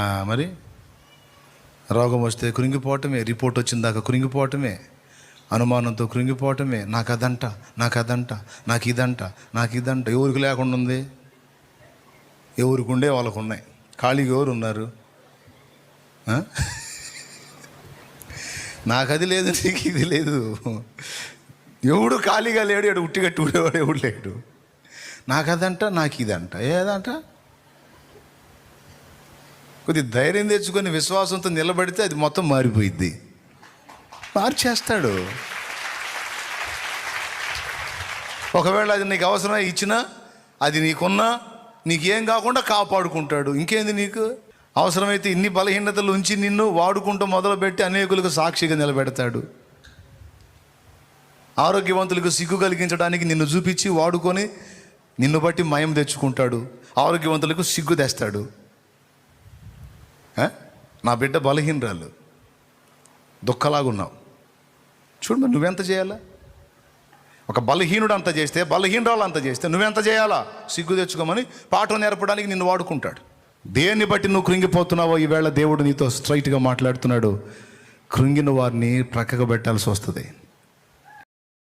మరి రోగం వస్తే కృంగిపోవటమే, రిపోర్ట్ వచ్చిందాక కృంగిపోవటమే, అనుమానంతో కృంగిపోవటమే. నాకు అదంట, నాకు అదంట, నాకు ఇదంట, నాకు ఇదంట. ఎవరికి లేకుండా ఉంది? ఎవరికి ఉండే వాళ్ళకు ఉన్నాయి. ఖాళీగా ఎవరు ఉన్నారు? నాకు అది లేదు, నీకు ఇది లేదు. ఎవడు ఖాళీగా లేడు, ఎడు ఉట్టిగట్టి ఉండేవాడు ఎవడు లేడు. నాకు అదంట, నాకు ఇదంట. ఏదంట? కొద్ది ధైర్యం తెచ్చుకొని విశ్వాసంతో నిలబడితే అది మొత్తం మారిపోయిద్ది. మార్చేస్తాడు. ఒకవేళ అది నీకు అవసరమై ఇచ్చినా, అది నీకున్నా, నీకేం కాకుండా కాపాడుకుంటాడు. ఇంకేంది నీకు? అవసరమైతే ఇన్ని బలహీనతలు ఉంచి నిన్ను వాడుకుంటూ మొదలుపెట్టి అనేకులకు సాక్షిగా నిలబెడతాడు. ఆరోగ్యవంతులకు సిగ్గు కలిగించడానికి నిన్ను చూపించి వాడుకొని నిన్ను బట్టి మయం తెచ్చుకుంటాడు. ఆరోగ్యవంతులకు సిగ్గు తెస్తాడు. నా బిడ్డ బలహీనరాలు, దుఃఖలాగున్నావు, చూడు మరి నువ్వెంత చేయాలా? ఒక బలహీనుడు అంత చేస్తే, బలహీనరాలు అంత చేస్తే నువ్వెంత చేయాలా? సిగ్గు తెచ్చుకోమని పాఠం నేర్పడానికి నిన్ను వాడుకుంటాడు. దేన్ని బట్టి నువ్వు కృంగిపోతున్నావో ఈవేళ దేవుడు నీతో స్ట్రైట్గా మాట్లాడుతున్నాడు. కృంగిన వారిని ప్రక్కకు పెట్టాల్సి వస్తుంది.